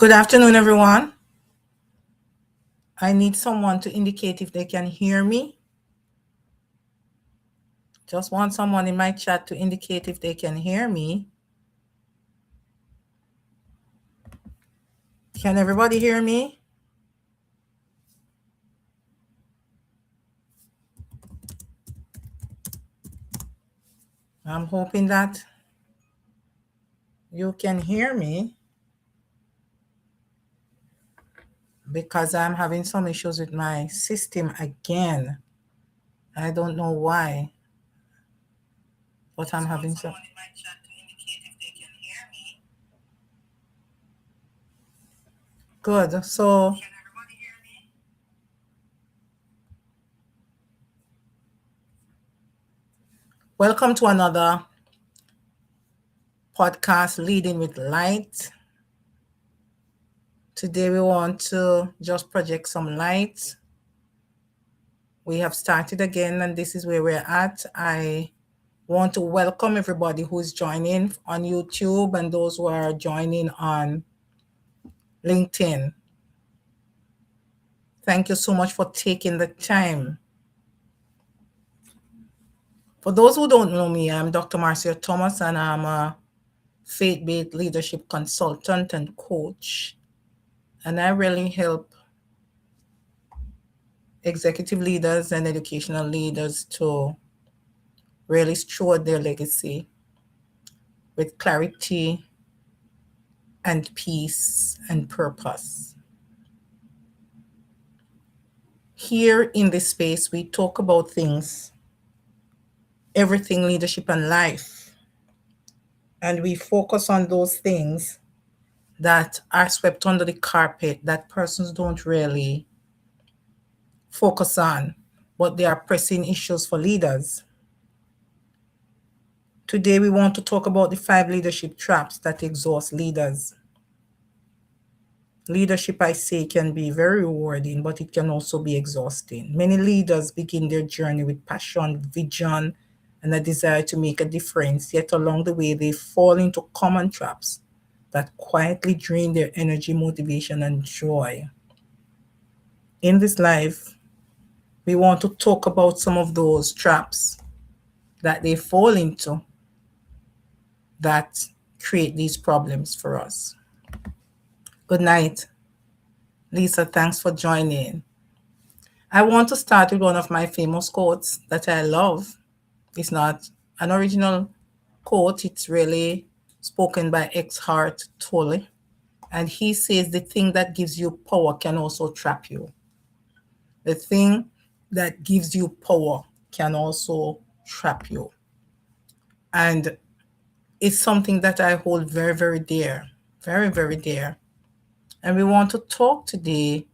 Good afternoon, everyone. I need someone to indicate if they can hear me. Just want someone in my chat to indicate if they can hear me. Can everybody hear me? I'm hoping that you can hear me because I'm having some issues with my system again. I don't know why, but I'm having some. Good. So, welcome to another podcast, Leading with Light. Today, we want to just project some light. We have started again, and this is where we're at. I want to welcome everybody who is joining on YouTube and those who are joining on LinkedIn. Thank you so much for taking the time. For those who don't know me, I'm Dr. Marcia Thomas, and I'm a faith-based leadership consultant and coach. And I really help executive leaders and educational leaders to really steward their legacy with clarity and peace and purpose. Here in this space, we talk about things, everything leadership and life. And we focus on those things that are swept under the carpet that persons don't really focus on, but they are pressing issues for leaders. Today, we want to talk about the 5 leadership traps that exhaust leaders. Leadership, I say, can be very rewarding, but it can also be exhausting. Many leaders begin their journey with passion, vision, and a desire to make a difference, yet along the way, they fall into common traps that quietly drain their energy, motivation, and joy. In this life, we want to talk about some of those traps that they fall into that create these problems for us. Good night. Lisa, thanks for joining. I want to start with one of my famous quotes that I love. It's not an original quote, it's really spoken by Eckhart Tolle. And he says, the thing that gives you power can also trap you. The thing that gives you power can also trap you. And it's something that I hold very, very dear, very, very dear. And we want to talk today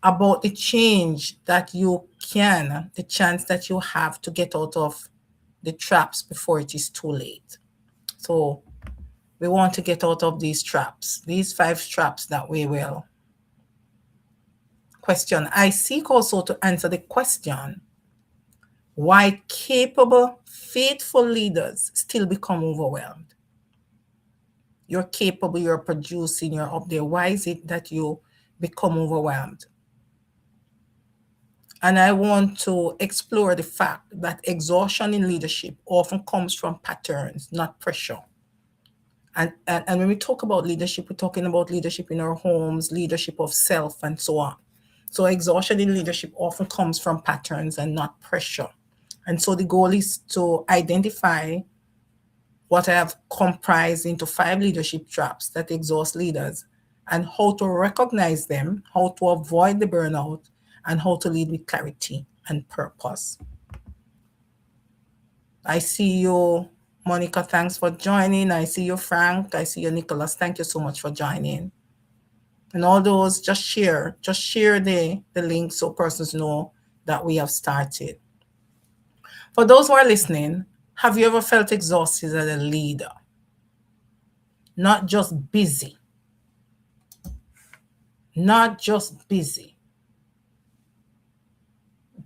about the change that you can, the chance that you have to get out of the traps before it is too late. So we want to get out of these traps, these 5 traps that we will question. I seek also to answer the question, why capable, faithful leaders still become overwhelmed. You're capable, you're producing, you're up there. Why is it that you become overwhelmed? And I want to explore the fact that exhaustion in leadership often comes from patterns, not pressure. And when we talk about leadership, we're talking about leadership in our homes, leadership of self, and so on. So exhaustion in leadership often comes from patterns and not pressure. And so the goal is to identify what I have comprised into 5 leadership traps that exhaust leaders, and how to recognize them, how to avoid the burnout, and how to lead with clarity and purpose. I see you, Monica, thanks for joining. I see you, Frank. I see you, Nicholas. Thank you so much for joining. And all those, just share the link so persons know that we have started. For those who are listening, have you ever felt exhausted as a leader? Not just busy,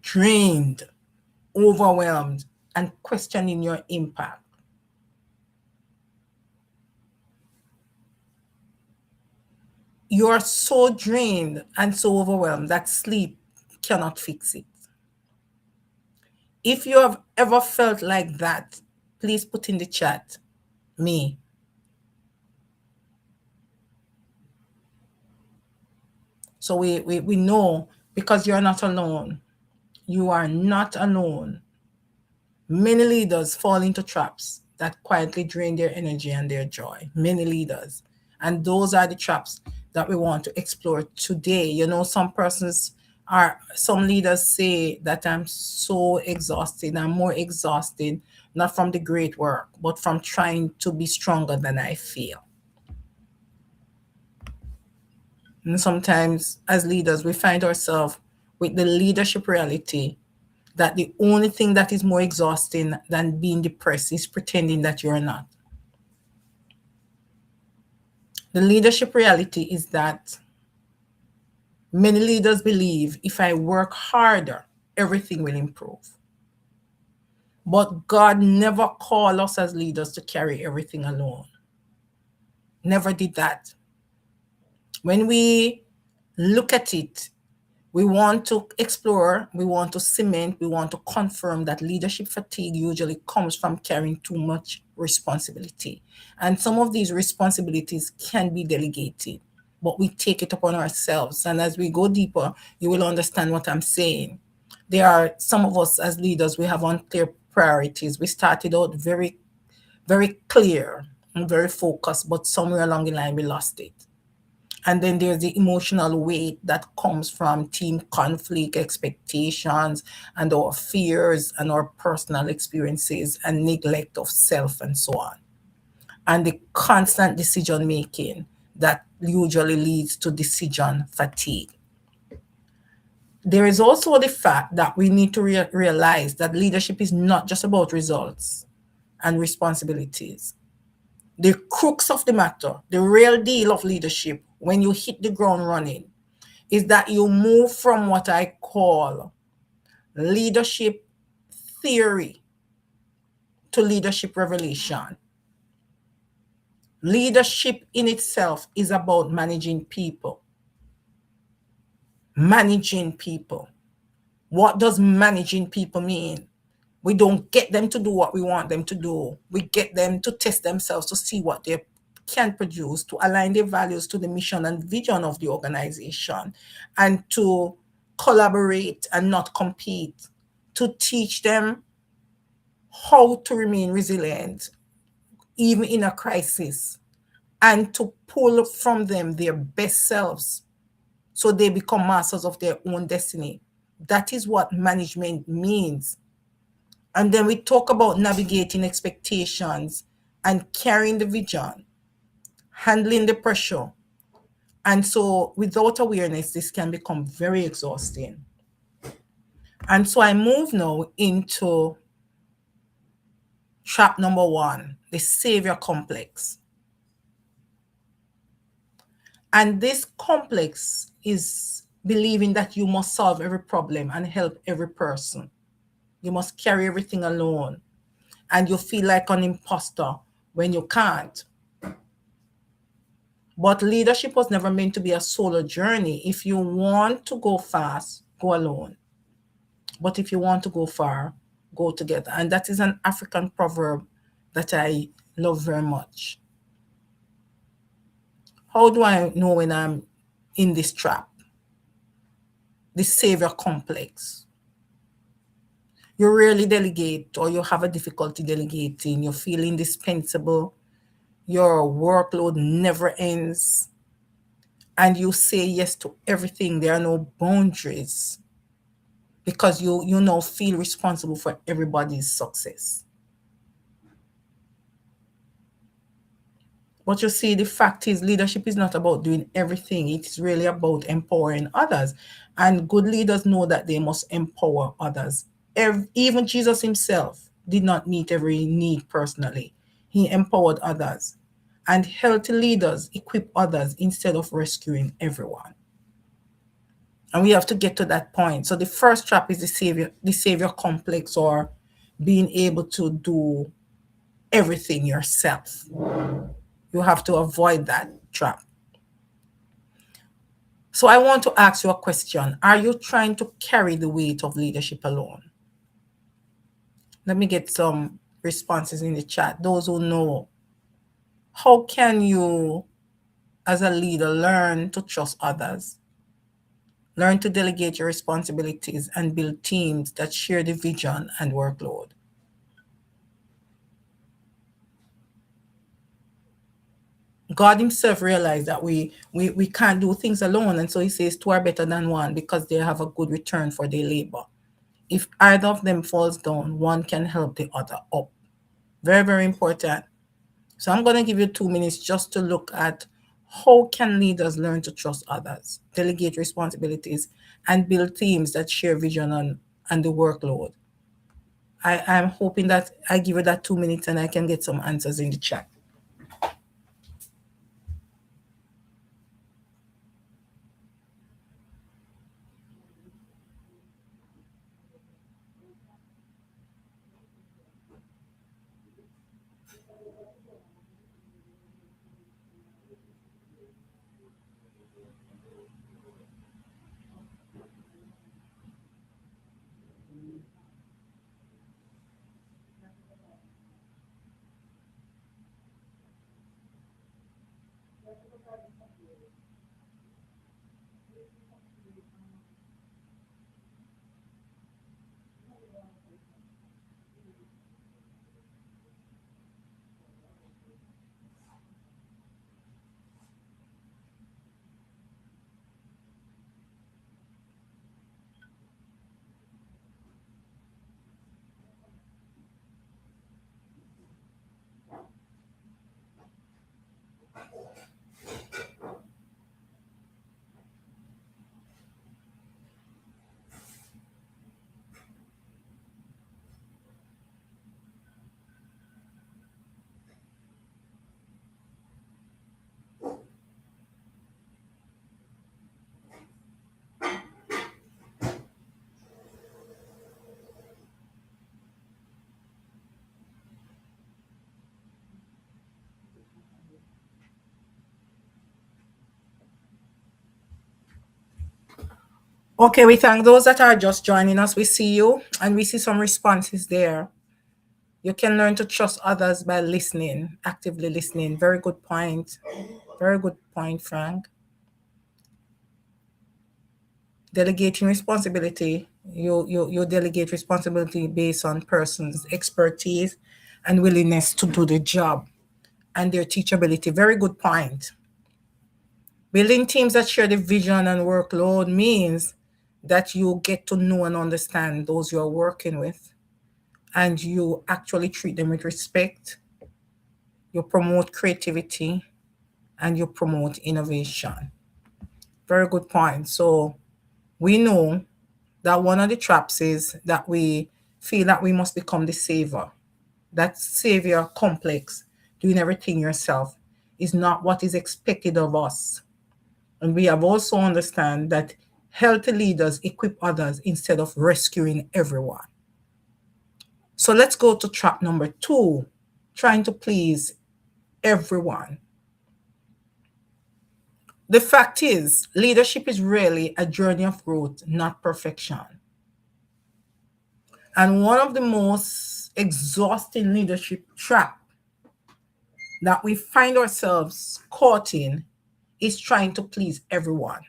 drained, overwhelmed, and questioning your impact. you're so drained and so overwhelmed that sleep cannot fix it. If you have ever felt like that, please put in the chat, me. So we know, because you're not alone. You are not alone. Many leaders fall into traps that quietly drain their energy and their joy. Many leaders. And those are the traps that we want to explore today. You know, some leaders say that I'm so exhausted. I'm more exhausted, not from the great work, but from trying to be stronger than I feel. And sometimes, as leaders, we find ourselves with the leadership reality that the only thing that is more exhausting than being depressed is pretending that you're not. The leadership reality is that many leaders believe if I work harder, everything will improve. But God never called us as leaders to carry everything alone. Never did that. When we look at it, we want to explore, we want to cement, we want to confirm that leadership fatigue usually comes from carrying too much responsibility. And some of these responsibilities can be delegated, but we take it upon ourselves. And as we go deeper, you will understand what I'm saying. There are some of us as leaders, we have unclear priorities. We started out very, very clear and very focused, but somewhere along the line, we lost it. And then there's the emotional weight that comes from team conflict, expectations, and our fears and our personal experiences and neglect of self and so on. And the constant decision making that usually leads to decision fatigue. There is also the fact that we need to realize that leadership is not just about results and responsibilities. The crux of the matter, the real deal of leadership, when you hit the ground running, is that you move from what I call leadership theory to leadership revelation. Leadership in itself is about managing people. Managing people. What does managing people mean? We don't get them to do what we want them to do. We get them to test themselves to see what they can produce, to align their values to the mission and vision of the organization, and to collaborate and not compete, to teach them how to remain resilient, even in a crisis, and to pull from them their best selves so they become masters of their own destiny. That is what management means. And then we talk about navigating expectations and carrying the vision, handling the pressure. And so without awareness, this can become very exhausting. And so I move now into trap number 1, the savior complex. And this complex is believing that you must solve every problem and help every person. You must carry everything alone. And you feel like an imposter when you can't. But leadership was never meant to be a solo journey. If you want to go fast, go alone. But if you want to go far, go together. And that is an African proverb that I love very much. How do I know when I'm in this trap? The savior complex. You rarely delegate, or you have a difficulty delegating. You feel indispensable. Your workload never ends. And you say yes to everything. There are no boundaries because you now feel responsible for everybody's success. But you see, the fact is, leadership is not about doing everything. It's really about empowering others. And good leaders know that they must empower others. Even Jesus himself did not meet every need personally. He empowered others. And healthy leaders equip others instead of rescuing everyone. And we have to get to that point. So the first trap is the savior complex, or being able to do everything yourself. You have to avoid that trap. So I want to ask you a question. Are you trying to carry the weight of leadership alone? Let me get some responses in the chat. Those who know, how can you, as a leader, learn to trust others? Learn to delegate your responsibilities and build teams that share the vision and workload. God himself realized that we can't do things alone. And so he says, two are better than one because they have a good return for their labor. If either of them falls down, one can help the other up. Very, very important. So I'm going to give you 2 minutes just to look at how can leaders learn to trust others, delegate responsibilities, and build teams that share vision and the workload. I'm hoping that I give you that 2 minutes and I can get some answers in the chat. Okay, we thank those that are just joining us. We see you and we see some responses there. You can learn to trust others by listening, actively listening. Very good point. Very good point, Frank. Delegating responsibility. You delegate responsibility based on person's expertise and willingness to do the job and their teachability. Very good point. Building teams that share the vision and workload means that you get to know and understand those you're working with, and you actually treat them with respect. You promote creativity and you promote innovation. Very good point. So we know that one of the traps is that we feel that we must become the savior. That savior complex, doing everything yourself, is not what is expected of us. And we have also understand that healthy leaders equip others instead of rescuing everyone. So let's go to trap number 2, trying to please everyone. The fact is, leadership is really a journey of growth, not perfection. And one of the most exhausting leadership traps that we find ourselves caught in is trying to please everyone.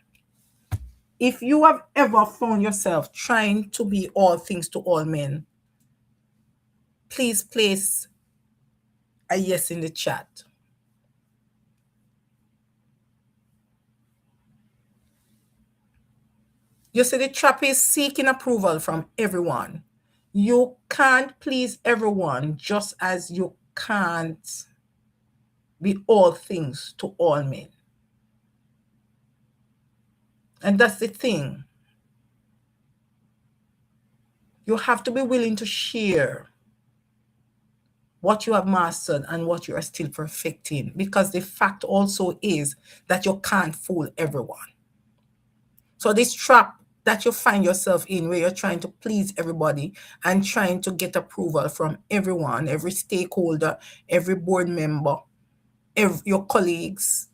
If you have ever found yourself trying to be all things to all men, please place a yes in the chat. You see, the trap is seeking approval from everyone. You can't please everyone, just as you can't be all things to all men. And that's the thing. You have to be willing to share what you have mastered and what you are still perfecting, because the fact also is that you can't fool everyone. So this trap that you find yourself in, where you're trying to please everybody and trying to get approval from everyone, every stakeholder, every board member, your colleagues,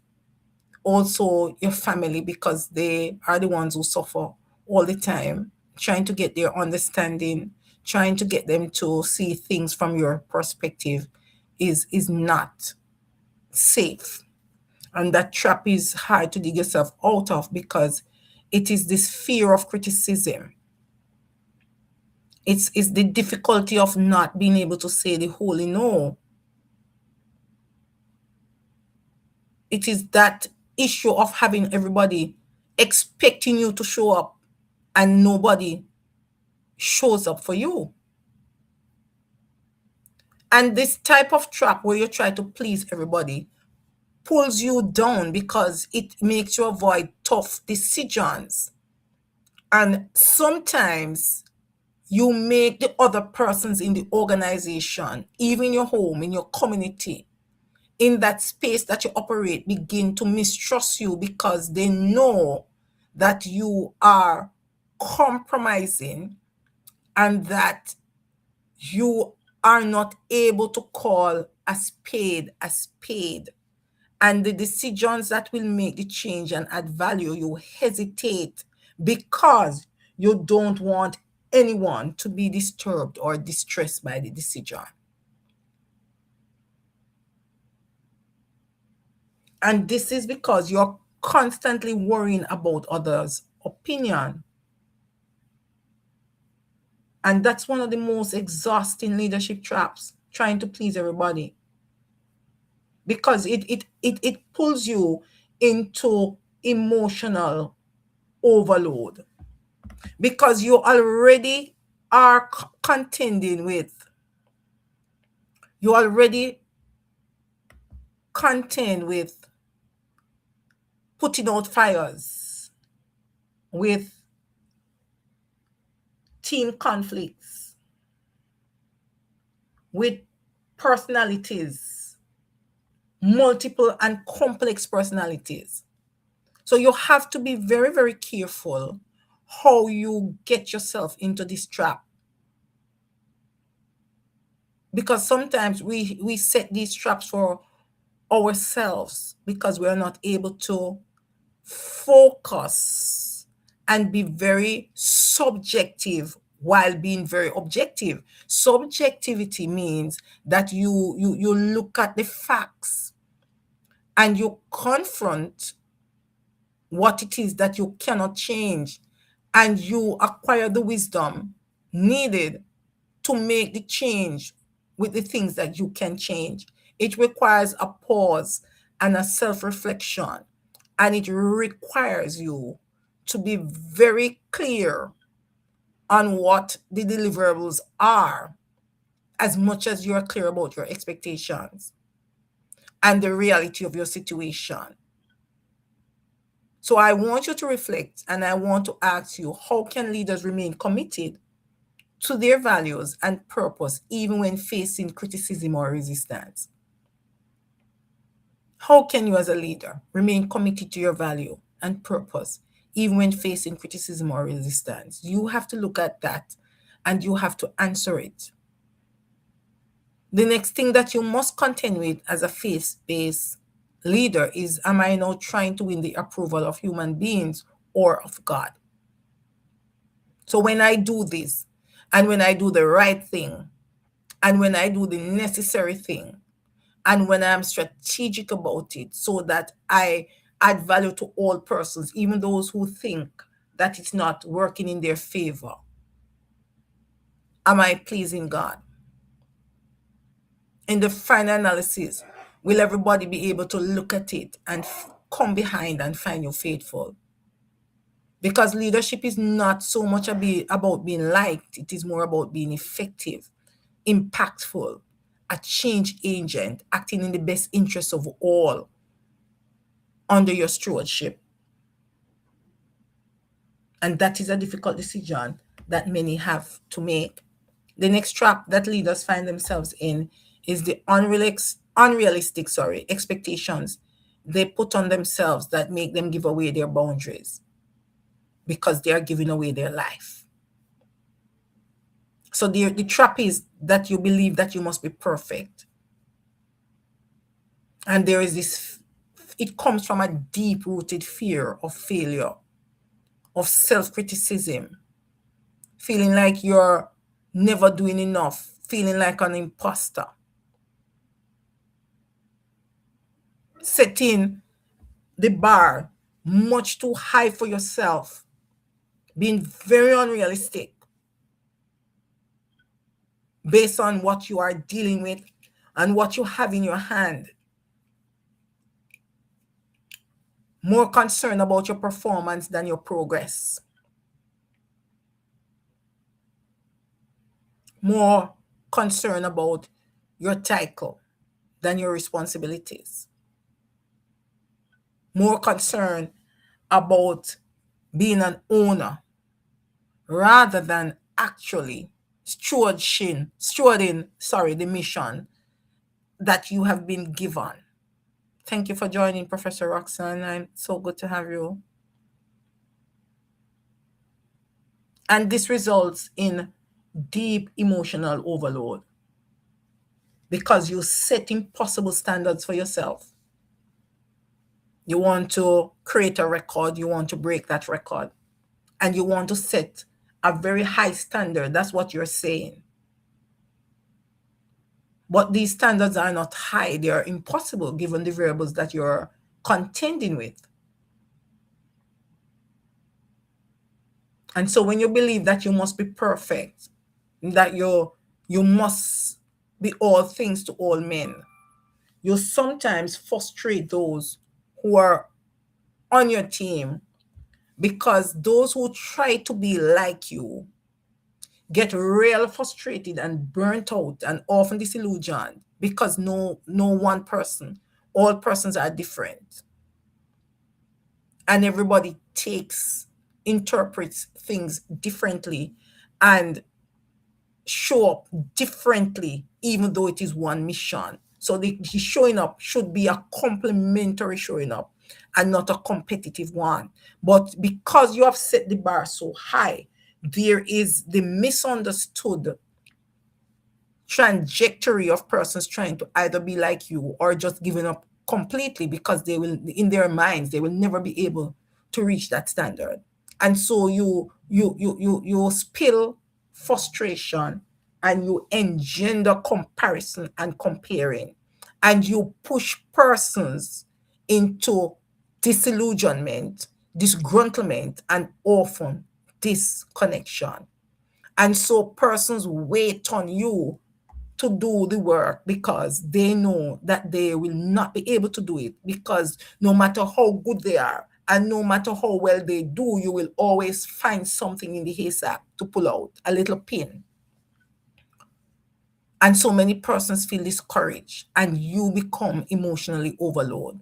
also your family, because they are the ones who suffer all the time, trying to get their understanding, trying to get them to see things from your perspective is not safe. And that trap is hard to dig yourself out of, because it is this fear of criticism. It's the difficulty of not being able to say the holy no. It is that issue of having everybody expecting you to show up and nobody shows up for you. And this type of trap where you try to please everybody pulls you down, because it makes you avoid tough decisions. And sometimes you make the other persons in the organization, even your home, in your community, in that space that you operate, begin to mistrust you, because they know that you are compromising and that you are not able to call a spade a spade. And the decisions that will make the change and add value, you hesitate because you don't want anyone to be disturbed or distressed by the decision. And this is because you're constantly worrying about others' opinion. And that's one of the most exhausting leadership traps, trying to please everybody. Because it pulls you into emotional overload. Because you already are contending with, you already contend with putting out fires, with team conflicts, with personalities, multiple and complex personalities. So you have to be very, very careful how you get yourself into this trap. Because sometimes we set these traps for ourselves, because we are not able to focus and be very subjective while being very objective. Subjectivity means that you look at the facts and you confront what it is that you cannot change, and you acquire the wisdom needed to make the change with the things that you can change. It requires a pause and a self-reflection, and it requires you to be very clear on what the deliverables are, as much as you're clear about your expectations and the reality of your situation. So I want you to reflect, and I want to ask you, how can leaders remain committed to their values and purpose even when facing criticism or resistance? How can you, as a leader, remain committed to your value and purpose even when facing criticism or resistance? You have to look at that and you have to answer it. The next thing that you must contend with as a faith-based leader is, am I now trying to win the approval of human beings or of God? So when I do this, and when I do the right thing, and when I do the necessary thing, and when I'm strategic about it, so that I add value to all persons, even those who think that it's not working in their favor, am I pleasing God? In the final analysis, will everybody be able to look at it and come behind and find you faithful? Because leadership is not so much about being liked, it is more about being effective, impactful, a change agent, acting in the best interest of all under your stewardship. And that is a difficult decision that many have to make. The next trap that leaders find themselves in is the unrealistic expectations they put on themselves that make them give away their boundaries, because they are giving away their life. So the trap is that you believe that you must be perfect. And there is this It comes from a deep-rooted fear of failure, of self-criticism, feeling like you're never doing enough, feeling like an imposter, setting the bar much too high for yourself, being very unrealistic based on what you are dealing with and what you have in your hand. More concerned about your performance than your progress. More concerned about your title than your responsibilities. More concerned about being an owner rather than actually stewarding the mission that you have been given. Thank you for joining, Professor Roxanne. I'm so good to have you. And this results in deep emotional overload because you set impossible standards for yourself. You want to create a record, you want to break that record, and you want to set a very high standard. That's what you're saying. But these standards are not high, they are impossible given the variables that you're contending with. And so when you believe that you must be perfect, that you must be all things to all men, you sometimes frustrate those who are on your team, because those who try to be like you get real frustrated and burnt out and often disillusioned because no one person, all persons are different, and everybody interprets things differently and show up differently, even though it is one mission. So the showing up should be a complementary showing up and not a competitive one. But because you have set the bar so high, there is the misunderstood trajectory of persons trying to either be like you or just giving up completely, because they will, in their minds, they will never be able to reach that standard. And so you spill frustration and you engender comparison and comparing, and you push persons into disillusionment, disgruntlement, and often disconnection. And so persons wait on you to do the work because they know that they will not be able to do it, because no matter how good they are and no matter how well they do, you will always find something in the haystack to pull out, a little pin. And so many persons feel discouraged and you become emotionally overloaded.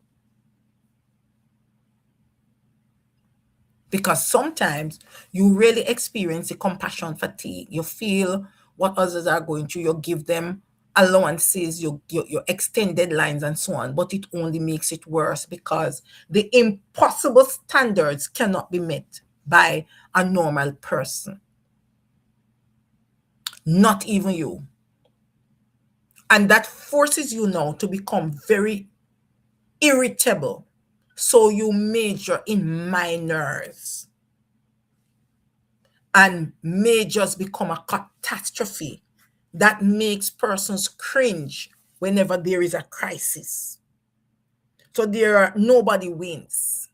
Because sometimes you really experience the compassion fatigue. You feel what others are going through. You give them allowances, you extend deadlines and so on, but it only makes it worse because the impossible standards cannot be met by a normal person, not even you. And that forces you now to become very irritable. So you major in minors, and majors become a catastrophe that makes persons cringe whenever there is a crisis. So nobody wins.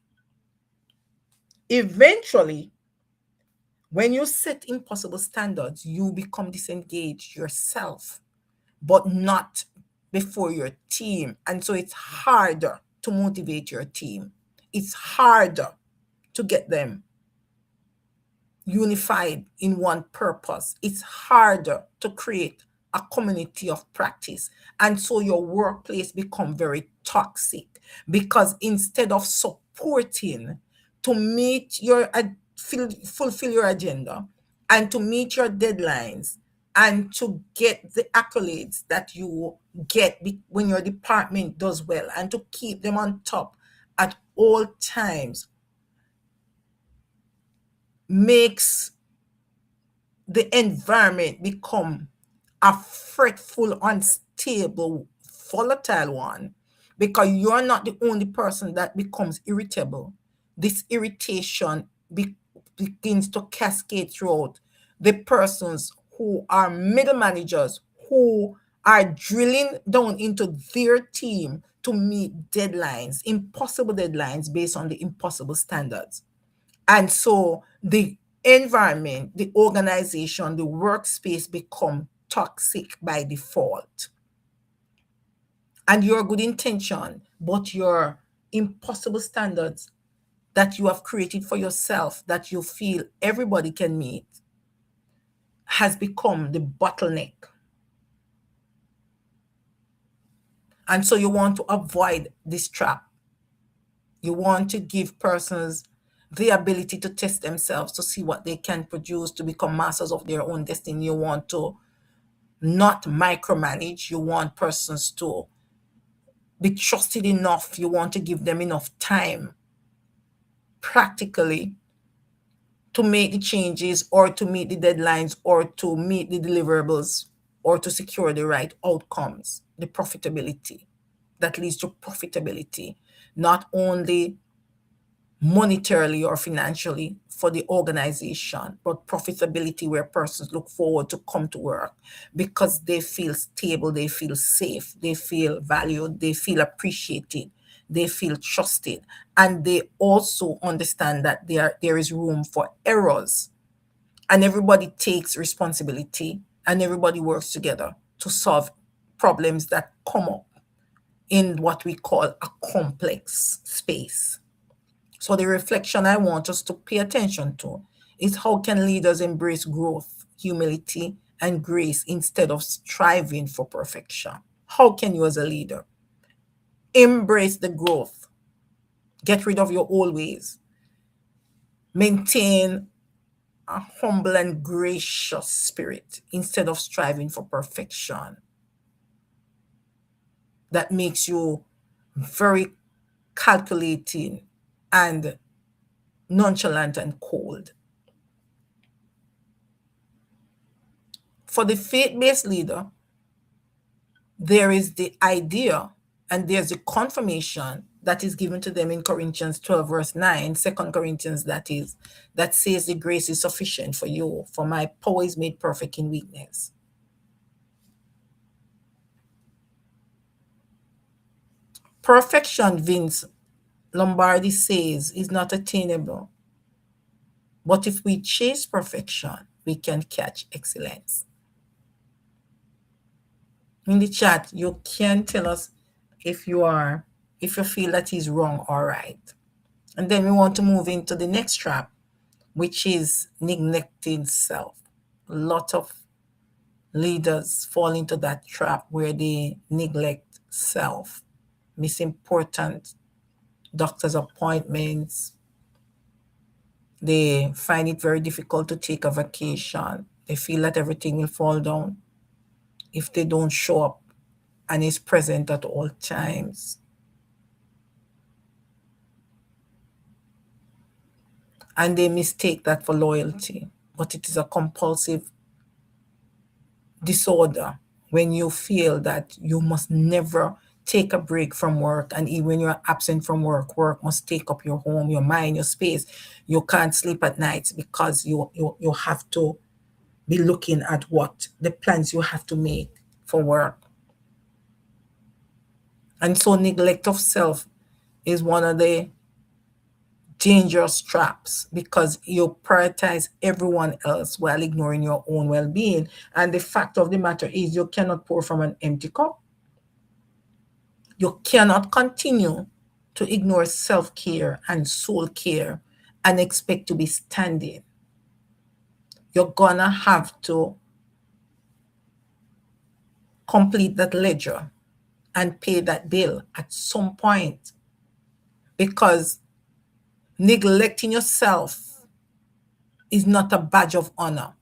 Eventually, when you set impossible standards, you become disengaged yourself, but not before your team. And so it's harder to motivate your team. It's harder to get them unified in one purpose. It's harder to create a community of practice. And so your workplace become very toxic, because instead of supporting to meet fulfill your agenda and to meet your deadlines and to get the accolades that you get when your department does well, and to keep them on top at all times, makes the environment become a fretful, unstable, volatile one, because you're not the only person that becomes irritable. This irritation begins to cascade throughout the persons who are middle managers, who are drilling down into their team to meet deadlines, impossible deadlines based on the impossible standards. And so the environment, the organization, the workspace become toxic by default. And your good intention, but your impossible standards that you have created for yourself, that you feel everybody can meet, has become the bottleneck. And so you want to avoid this trap. You want to give persons the ability to test themselves, to see what they can produce, to become masters of their own destiny. You want to not micromanage. You want persons to be trusted enough. You want to give them enough time practically to make the changes, or to meet the deadlines, or to meet the deliverables, or to secure the right outcomes, the profitability that leads to profitability, not only monetarily or financially for the organization, but profitability where persons look forward to come to work because they feel stable, they feel safe, they feel valued, they feel appreciated, they feel trusted, and they also understand that there is room for errors, and everybody takes responsibility and everybody works together to solve problems that come up in what we call a complex space. So the reflection I want us to pay attention to is, how can leaders embrace growth, humility, and grace instead of striving for perfection? How can you as a leader embrace the growth, get rid of your old ways, maintain a humble and gracious spirit instead of striving for perfection? That makes you very calculating and nonchalant and cold. For the faith-based leader, there is the idea and there's the confirmation that is given to them in Corinthians 12, verse 9, 2 Corinthians, that is, that says the grace is sufficient for you, for my power is made perfect in weakness. Perfection, Vince Lombardi says, is not attainable. But if we chase perfection, we can catch excellence. In the chat, you can tell us if you feel that he's wrong or right. And then we want to move into the next trap, which is neglecting self. A lot of leaders fall into that trap where they neglect self, miss important doctor's appointments. They find it very difficult to take a vacation. They feel that everything will fall down if they don't show up and is present at all times. And they mistake that for loyalty, but it is a compulsive disorder when you feel that you must never take a break from work, and even when you're absent from work, work must take up your home, your mind, your space. You can't sleep at night because you have to be looking at what the plans you have to make for work. And so neglect of self is one of the dangerous traps, because you prioritize everyone else while ignoring your own well-being. And the fact of the matter is, you cannot pour from an empty cup. You cannot continue to ignore self-care and soul care and expect to be standing. You're gonna have to complete that ledger and pay that bill at some point, because neglecting yourself is not a badge of honor.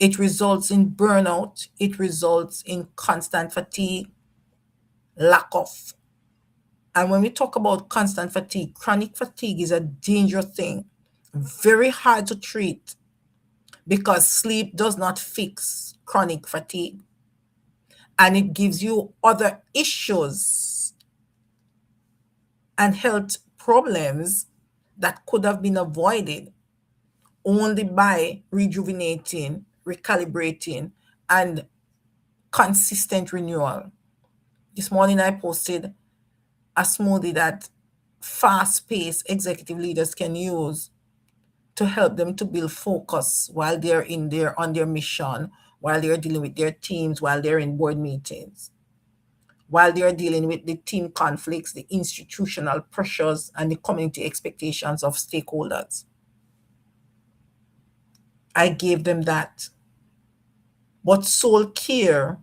It results in burnout. It results in constant fatigue, lack of. And when we talk about constant fatigue, chronic fatigue is a dangerous thing, very hard to treat, because sleep does not fix chronic fatigue. and it gives you other issues and health problems that could have been avoided only by rejuvenating, recalibrating, and consistent renewal. This morning I posted a smoothie that fast-paced executive leaders can use to help them to build focus while they're in their on their mission, while they're dealing with their teams, while they're in board meetings, while they're dealing with the team conflicts, the institutional pressures, and the community expectations of stakeholders. I gave them that. But soul care,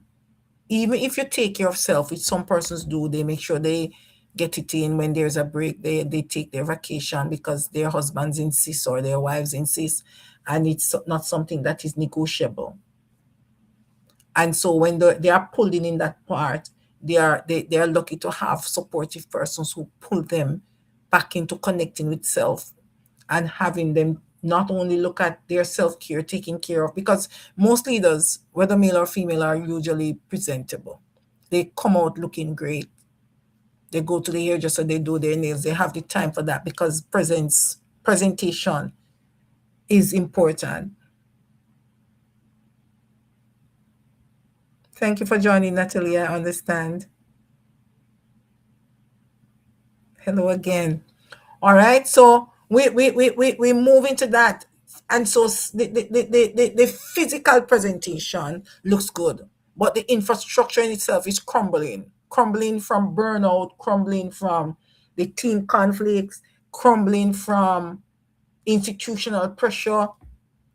even if you take care of self, which some persons do, they make sure they get it in when there's a break, they take their vacation because their husbands insist or their wives insist, and it's not something that is negotiable. And so when they are pulling in that part, they are lucky to have supportive persons who pull them back into connecting with self and having them not only look at their self-care, taking care of, because most leaders, whether male or female, are usually presentable. They come out looking great. They go to the hairdresser, they do their nails, they have the time for that because presentation is important. Thank you for joining, Natalie. I understand. Hello again. All right, so we move into that. And so the physical presentation looks good, but the infrastructure in itself is crumbling from burnout, crumbling from the team conflicts, crumbling from institutional pressure,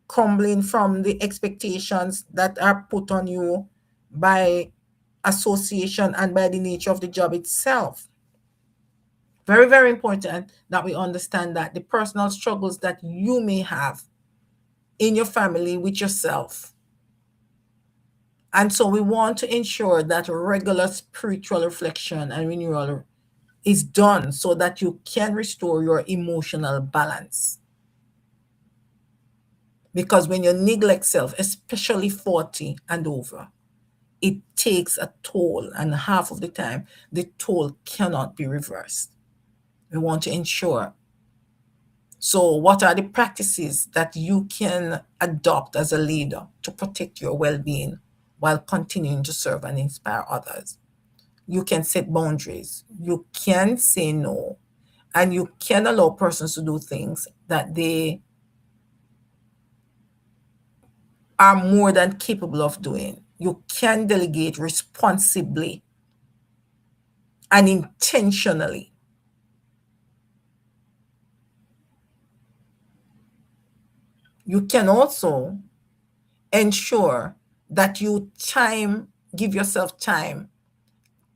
crumbling from the expectations that are put on you by association and by the nature of the job itself. Very, very important that we understand that the personal struggles that you may have in your family with yourself. And so we want to ensure that regular spiritual reflection and renewal is done so that you can restore your emotional balance. Because when you neglect self, especially 40 and over, it takes a toll, and half of the time, the toll cannot be reversed. We want to ensure. So, what are the practices that you can adopt as a leader to protect your well being while continuing to serve and inspire others? You can set boundaries, you can say no, and you can allow persons to do things that they are more than capable of doing. You can delegate responsibly and intentionally. You can also ensure that you give yourself time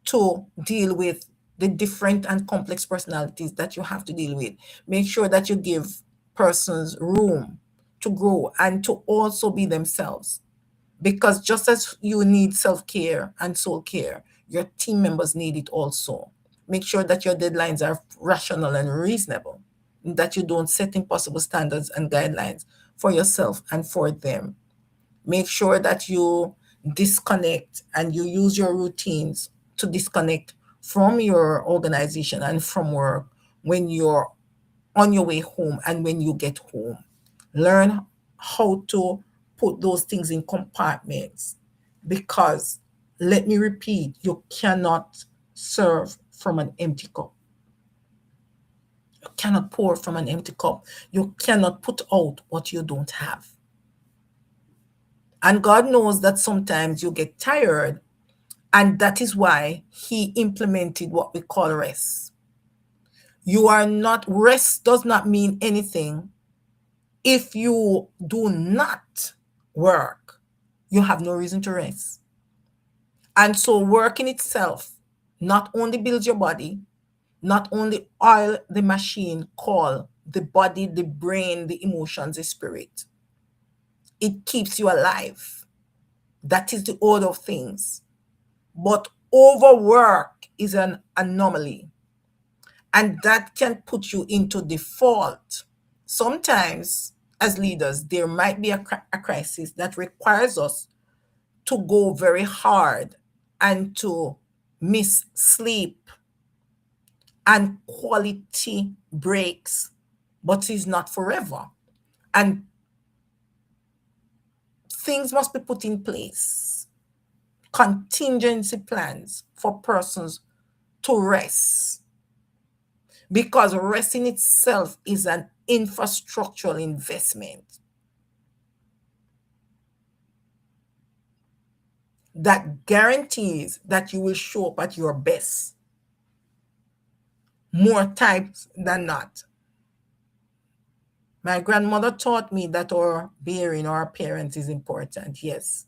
to deal with the different and complex personalities that you have to deal with. Make sure that you give persons room to grow and to also be themselves. Because just as you need self care and soul care, your team members need it also. Make sure that your deadlines are rational and reasonable, that you don't set impossible standards and guidelines for yourself and for them. Make sure that you disconnect and you use your routines to disconnect from your organization and from work when you're on your way home and when you get home. Learn how to put those things in compartments because, let me repeat, you cannot serve from an empty cup. You cannot pour from an empty cup. You cannot put out what you don't have. And God knows that sometimes you get tired, and that is why He implemented what we call rest. Rest does not mean anything if you do not work. You have no reason to rest. And so, work in itself not only builds your body, not only oil the machine called the body, the brain, the emotions, the spirit, it keeps you alive. That is the order of things. But overwork is an anomaly, and that can put you into default. Sometimes, as leaders, there might be a crisis that requires us to go very hard and to miss sleep and quality breaks, but it's not forever. And things must be put in place, contingency plans for persons to rest, because rest in itself is an infrastructural investment that guarantees that you will show up at your best more times than not. My grandmother taught me that our bearing, our appearance is important. Yes,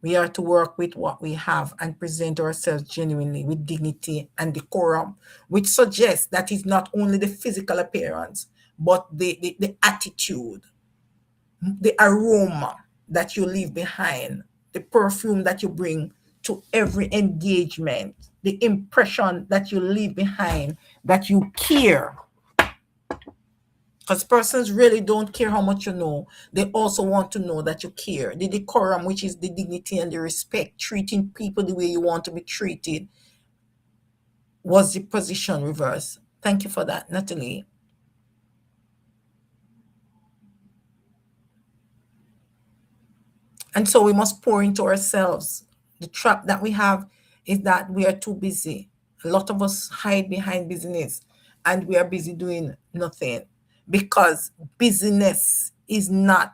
we are to work with what we have and present ourselves genuinely with dignity and decorum, which suggests that it's not only the physical appearance, but the attitude, the aroma that you leave behind, the perfume that you bring to every engagement, the impression that you leave behind, that you care. Because persons really don't care how much you know. They also want to know that you care. The decorum, which is the dignity and the respect, treating people the way you want to be treated, was the position reverse. Thank you for that, Natalie. And so we must pour into ourselves. The trap that we have is that we are too busy. A lot of us hide behind business and we are busy doing nothing, because busyness is not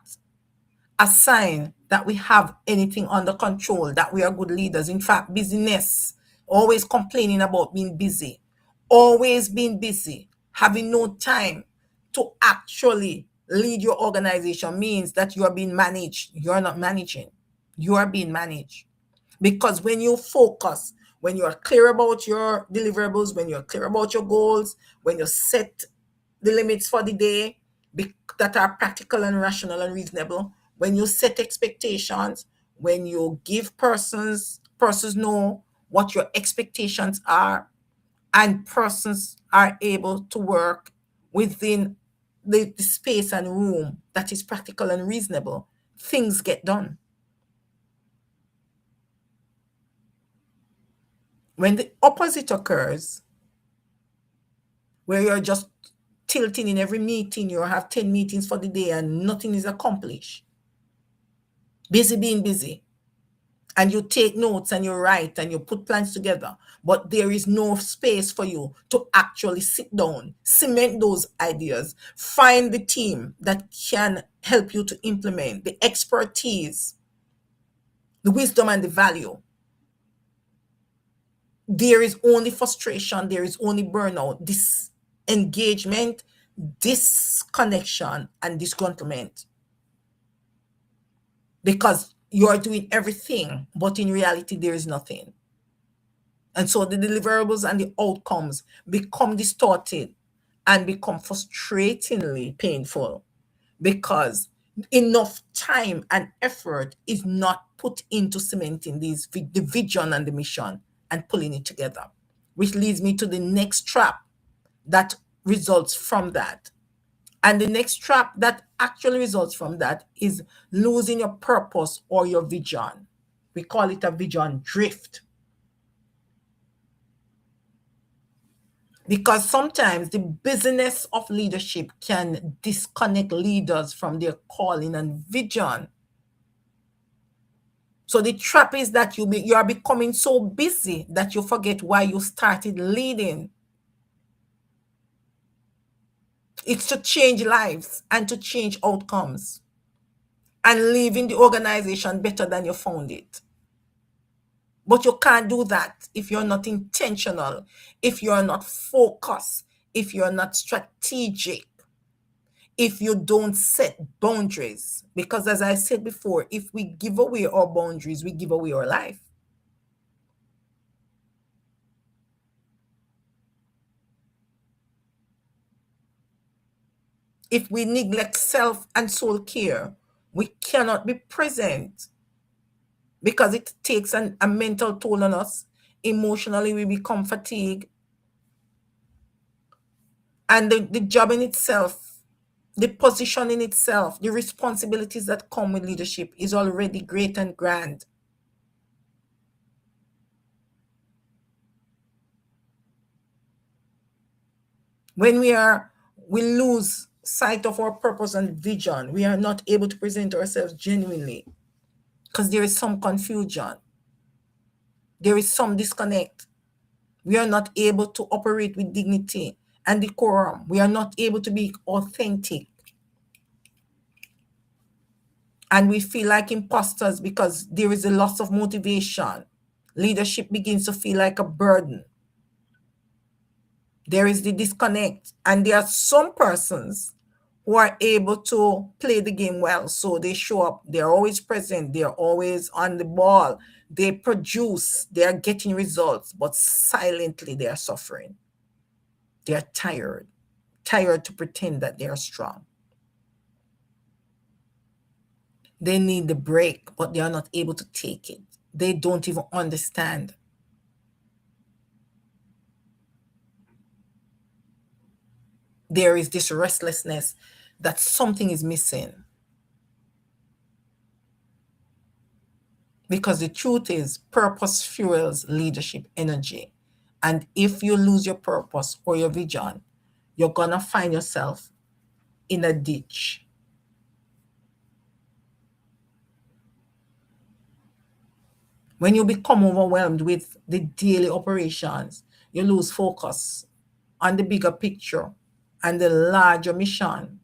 a sign that we have anything under control, that we are good leaders. In fact, busyness, always complaining about being busy, always being busy, having no time to actually lead your organization, means that you are being managed. You are not managing, you are being managed. Because when you focus, when you are clear about your deliverables, when you're clear about your goals, when you set the limits for the day that are practical and rational and reasonable, when you set expectations, when you give persons know what your expectations are, and persons are able to work within the space and room that is practical and reasonable, things get done. When the opposite occurs, where you're just tilting in every meeting, you have 10 meetings for the day and nothing is accomplished, busy being busy, and you take notes and you write and you put plans together, but there is no space for you to actually sit down, cement those ideas, find the team that can help you to implement the expertise, the wisdom, and the value. There is only frustration, there is only burnout, disengagement, disconnection, and disgruntlement, because you are doing everything, but in reality, there is nothing. And so the deliverables and the outcomes become distorted and become frustratingly painful, because enough time and effort is not put into cementing the vision and the mission and pulling it together. Which leads me to the next trap that results from that. And the next trap that actually results from that is losing your purpose or your vision. We call it a vision drift. Because sometimes the business of leadership can disconnect leaders from their calling and vision. So the trap is that you are becoming so busy that you forget why you started leading. It's to change lives and to change outcomes and leaving the organization better than you found it. But you can't do that if you're not intentional, if you're not focused, if you're not strategic, if you don't set boundaries. Because as I said before, if we give away our boundaries, we give away our life. If we neglect self and soul care, we cannot be present, because it takes a mental toll on us. Emotionally, we become fatigued. And the job in itself, the position in itself, the responsibilities that come with leadership is already great and grand. When we lose sight of our purpose and vision, we are not able to present ourselves genuinely because there is some confusion, there is some disconnect. We are not able to operate with dignity and decorum. We are not able to be authentic. And we feel like imposters because there is a loss of motivation. Leadership begins to feel like a burden. There is the disconnect. And there are some persons who are able to play the game well. So they show up, they're always present, they're always on the ball, they produce, they are getting results, but silently they are suffering. They are tired to pretend that they are strong. They need the break, but they are not able to take it. They don't even understand. There is this restlessness that something is missing. Because the truth is, purpose fuels leadership energy. And if you lose your purpose or your vision, you're going to find yourself in a ditch. When you become overwhelmed with the daily operations, you lose focus on the bigger picture and the larger mission.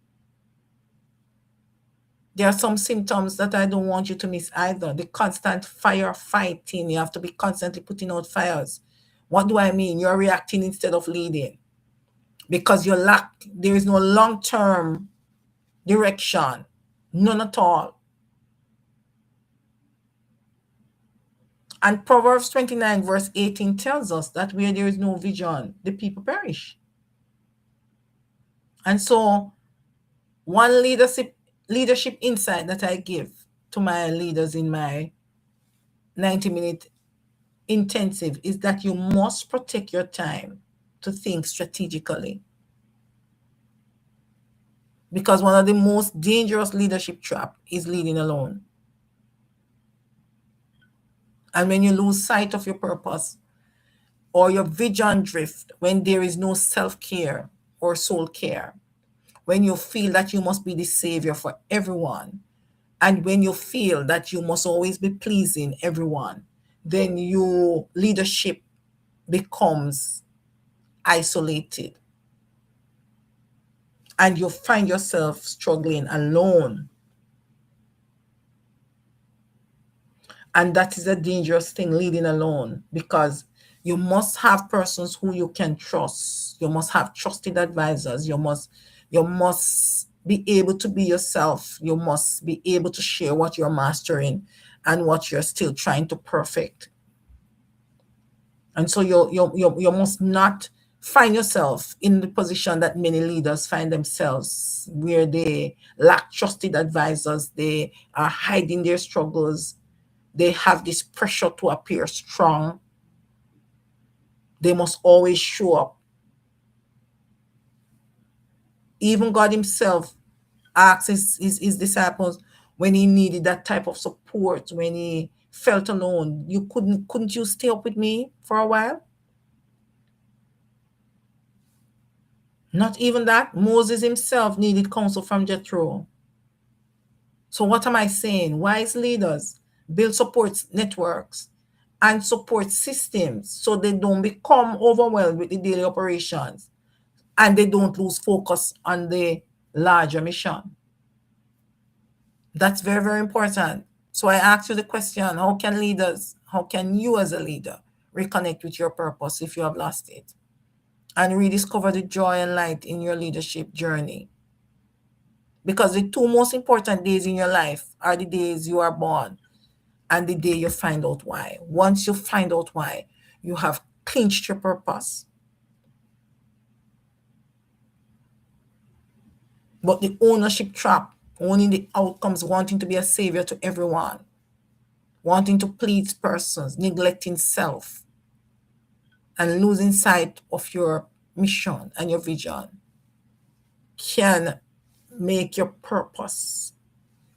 There are some symptoms that I don't want you to miss either. The constant firefighting. You have to be constantly putting out fires. What do I mean? You're reacting instead of leading because there is no long-term direction. None at all. And Proverbs 29 verse 18 tells us that where there is no vision, the people perish. And so one leadership insight that I give to my leaders in my 90-minute intensive is that you must protect your time to think strategically. Because one of the most dangerous leadership trap is leading alone. And when you lose sight of your purpose or your vision drift, when there is no self-care or soul care, when you feel that you must be the savior for everyone, and when you feel that you must always be pleasing everyone, then your leadership becomes isolated and you find yourself struggling alone. And that is a dangerous thing, leading alone, because you must have persons who you can trust. You must have trusted advisors. You must be able to be yourself. You must be able to share what you're mastering and what you're still trying to perfect. And so you must not find yourself in the position that many leaders find themselves, where they lack trusted advisors. They are hiding their struggles. They have this pressure to appear strong. They must always show up. Even God himself asked his disciples when he needed that type of support, when he felt alone, couldn't you stay up with me for a while? Not even that. Moses himself needed counsel from Jethro. So what am I saying? Wise leaders build support networks and support systems so they don't become overwhelmed with the daily operations and they don't lose focus on the larger mission. That's very, very important. So I ask you the question, how can you as a leader reconnect with your purpose if you have lost it and rediscover the joy and light in your leadership journey? Because the two most important days in your life are the days you are born and the day you find out why. Once you find out why, you have clinched your purpose. But the ownership trap, owning the outcomes, wanting to be a savior to everyone, wanting to please persons, neglecting self, and losing sight of your mission and your vision can make your purpose,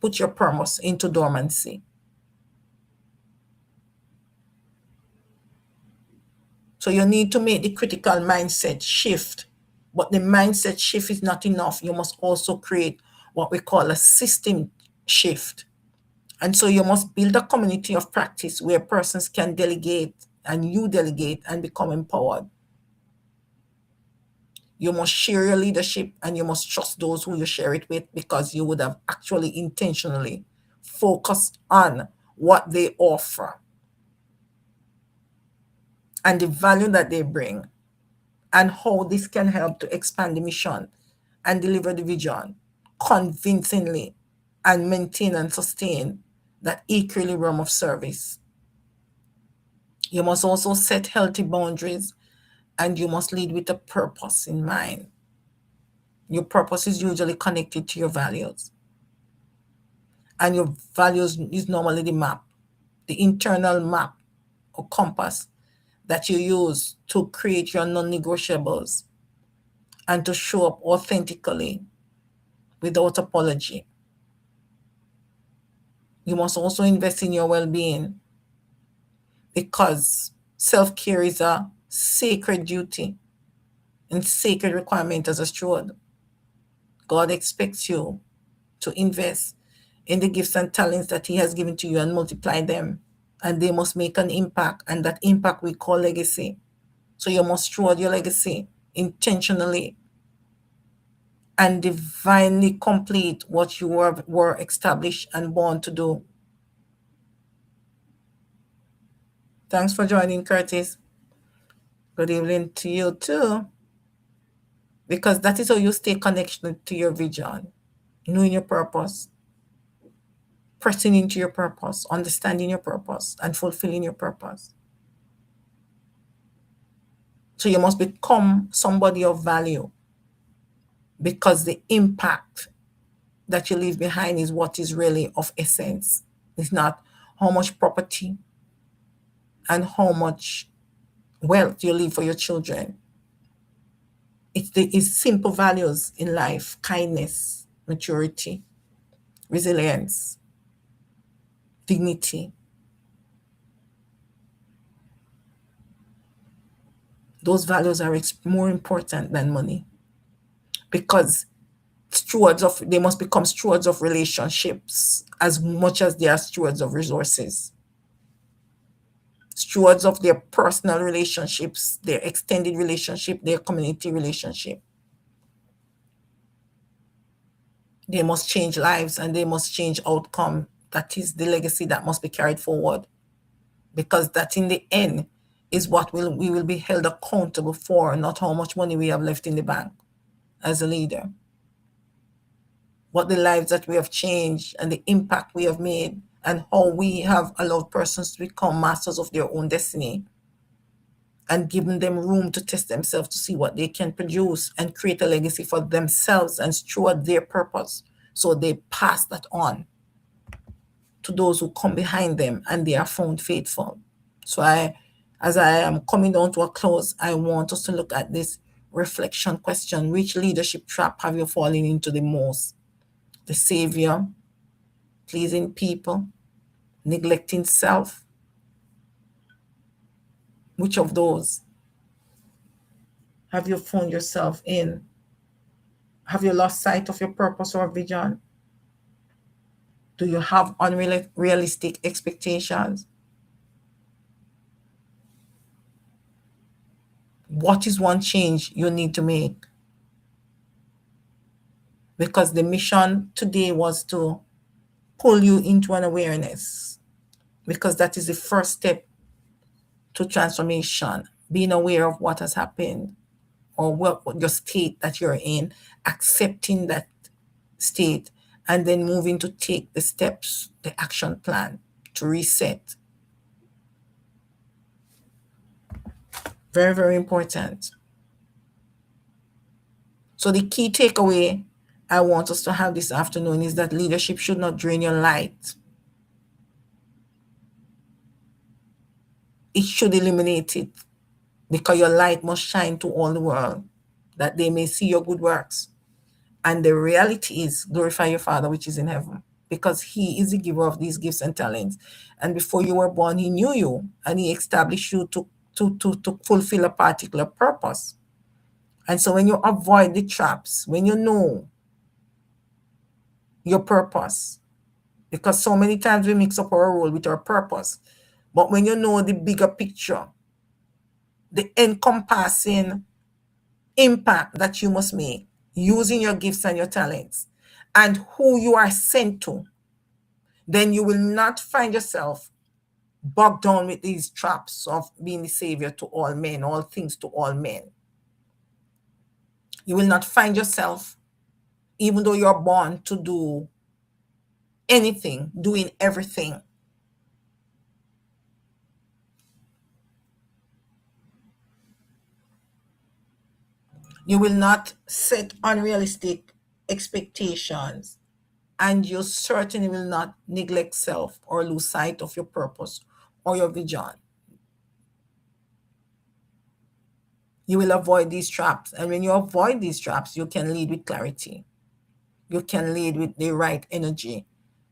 put your purpose into dormancy. So you need to make the critical mindset shift But the mindset shift is not enough. You must also create what we call a system shift. And so you must build a community of practice where persons can delegate and you delegate and become empowered. You must share your leadership and you must trust those who you share it with, because you would have actually intentionally focused on what they offer and the value that they bring, and how this can help to expand the mission and deliver the vision convincingly and maintain and sustain that equilibrium of service. You must also set healthy boundaries, and you must lead with a purpose in mind. Your purpose is usually connected to your values, and your values is normally the map, the internal map or compass that you use to create your non-negotiables and to show up authentically without apology. You must also invest in your well-being, because self-care is a sacred duty and sacred requirement as a steward. God expects you to invest in the gifts and talents that He has given to you and multiply them. And they must make an impact, and that impact we call legacy. So you must steward your legacy intentionally and divinely complete what you were established and born to do. Thanks for joining, Curtis. Good evening to you too, because that is how you stay connected to your vision, knowing your purpose, pressing into your purpose, understanding your purpose, and fulfilling your purpose. So you must become somebody of value, because the impact that you leave behind is what is really of essence. It's not how much property and how much wealth you leave for your children. It's simple values in life: kindness, maturity, resilience, dignity. Those values are more important than money, because they must become stewards of relationships as much as they are stewards of resources. Stewards of their personal relationships, their extended relationship, their community relationship. They must change lives and they must change outcome. That is the legacy that must be carried forward, because that in the end is what we will be held accountable for, not how much money we have left in the bank as a leader, but the lives that we have changed and the impact we have made, and how we have allowed persons to become masters of their own destiny and given them room to test themselves to see what they can produce and create a legacy for themselves and steward their purpose. So they pass that on to those who come behind them, and they are found faithful. So as I am coming down to a close, I want us to look at this reflection question: which leadership trap have you fallen into the most? The savior, pleasing people, neglecting self? Which of those have you found yourself in? Have you lost sight of your purpose or vision? Do you have unrealistic expectations? What is one change you need to make? Because the mission today was to pull you into an awareness, because that is the first step to transformation: being aware of what has happened, or what your state that you're in, accepting that state, and then moving to take the steps, the action plan to reset. Very, very important. So the key takeaway I want us to have this afternoon is that leadership should not drain your light. It should illuminate it, because your light must shine to all the world, that they may see your good works. And the reality is, glorify your Father which is in heaven, because He is the giver of these gifts and talents. And before you were born, He knew you, and He established you to fulfill a particular purpose. And so when you avoid the traps, when you know your purpose, because so many times we mix up our role with our purpose, but when you know the bigger picture, the encompassing impact that you must make using your gifts and your talents and who you are sent to, then you will not find yourself bogged down with these traps of being the savior to all men, all things to all men. You will not find yourself, even though you're born to do anything, doing everything. You will not set unrealistic expectations, and you certainly will not neglect self or lose sight of your purpose or your vision. You will avoid these traps. And when you avoid these traps, you can lead with clarity. You can lead with the right energy.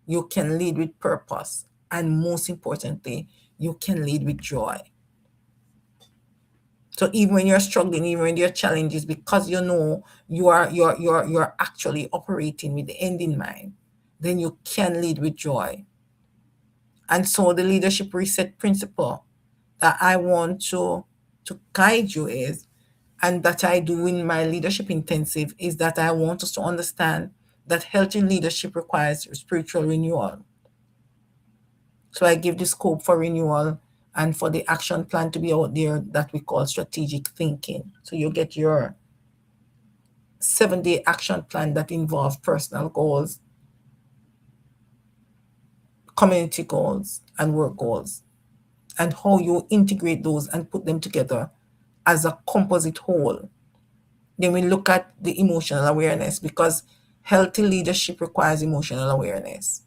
You can lead with purpose. And most importantly, you can lead with joy. So even when you're struggling, even when there are challenges, because you know you're actually operating with the end in mind, then you can lead with joy. And so the leadership reset principle that I want to guide you is, and that I do in my leadership intensive, is that I want us to understand that healthy leadership requires spiritual renewal. So I give the scope for renewal and for the action plan to be out there that we call strategic thinking. So you get your 7-day action plan that involves personal goals, community goals, and work goals, and how you integrate those and put them together as a composite whole. Then we look at the emotional awareness, because healthy leadership requires emotional awareness,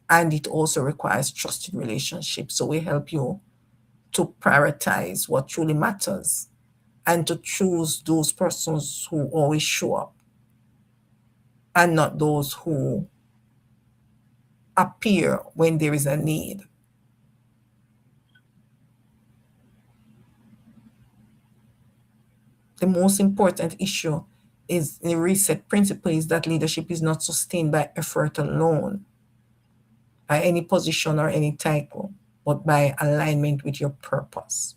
and it also requires trusted relationships. So we help you to prioritize what truly matters and to choose those persons who always show up and not those who appear when there is a need. The most important issue is the reset principle is that leadership is not sustained by effort alone, by any position or any title, but by alignment with your purpose.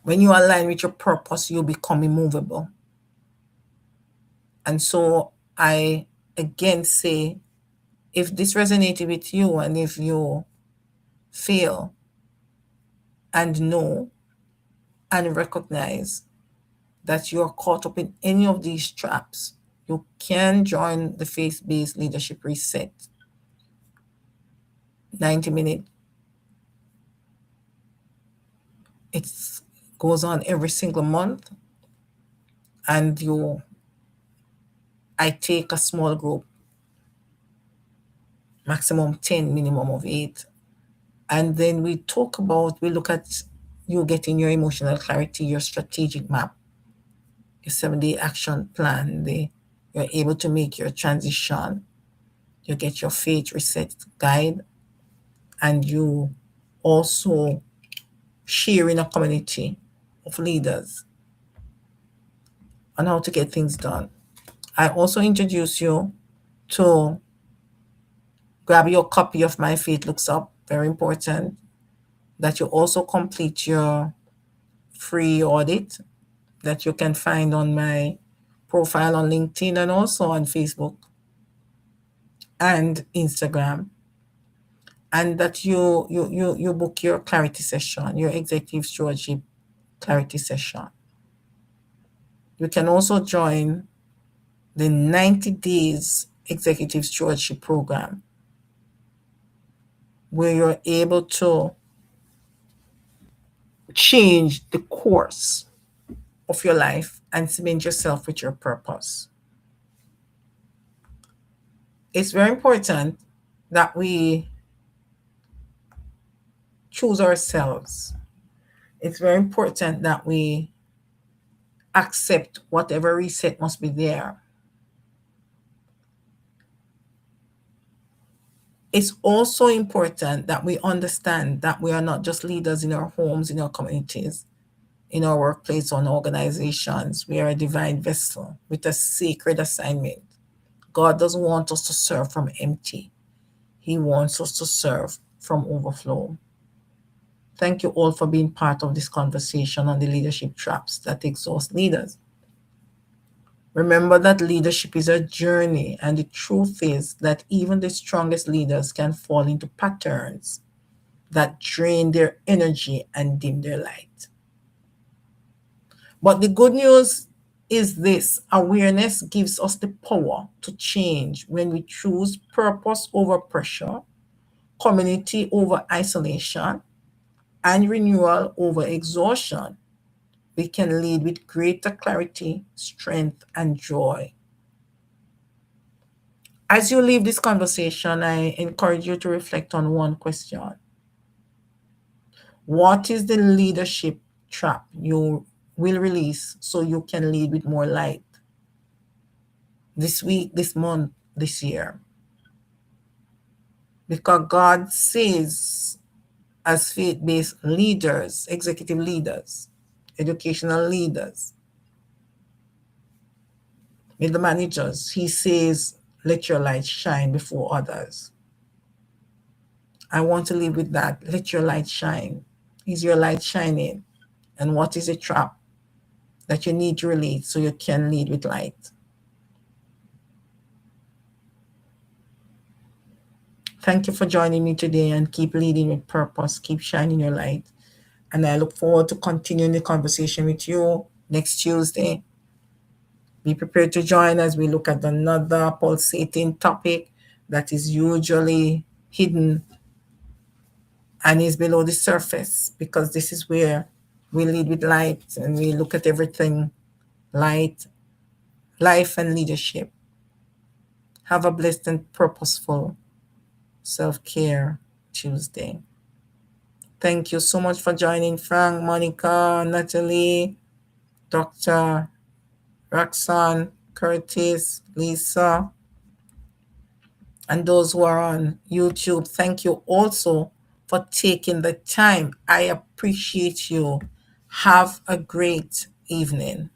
When you align with your purpose, you become immovable. And so I again say, if this resonated with you and if you feel and know and recognize that you're caught up in any of these traps, you can join the faith-based leadership reset 90-minute. It goes on every single month, and I take a small group, maximum 10, minimum of 8. And then we look at you getting your emotional clarity, your strategic map, your 7-day action plan. You're able to make your transition. You get your faith reset guide, and you also share in a community of leaders on how to get things done. I also introduce you to grab your copy of My Faith Looks Up, very important, that you also complete your free audit that you can find on my profile on LinkedIn and also on Facebook and Instagram, and that you book your clarity session, your executive stewardship clarity session. You can also join the 90 days executive stewardship program, where you're able to change the course of your life and cement yourself with your purpose. It's very important that we choose ourselves. It's very important that we accept whatever reset must be there. It's also important that we understand that we are not just leaders in our homes, in our communities. in our workplace or in organizations. We are a divine vessel with a sacred assignment. God doesn't want us to serve from empty. He wants us to serve from overflow. Thank you all for being part of this conversation on the leadership traps that exhaust leaders. Remember that leadership is a journey, and the truth is that even the strongest leaders can fall into patterns that drain their energy and dim their light. But the good news is this: awareness gives us the power to change when we choose purpose over pressure, community over isolation, and renewal over exhaustion. We can lead with greater clarity, strength, and joy. As you leave this conversation, I encourage you to reflect on one question. What is the leadership trap you will release so you can lead with more light this week, this month, this year? Because God says, as faith based leaders, executive leaders, educational leaders, middle managers, He says, let your light shine before others. I want to live with that. Let your light shine. Is your light shining? And what is a trap that you need to release so you can lead with light? Thank you for joining me today, and keep leading with purpose. Keep shining your light. And I look forward to continuing the conversation with you next Tuesday. Be prepared to join as we look at another pulsating topic that is usually hidden and is below the surface, because this is where we lead with light and we look at everything light, life, and leadership. Have a blessed and purposeful Self Care Tuesday. Thank you so much for joining, Frank, Monica, Natalie, Dr. Roxanne, Curtis, Lisa, and those who are on YouTube. Thank you also for taking the time. I appreciate you. Have a great evening.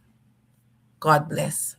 God bless.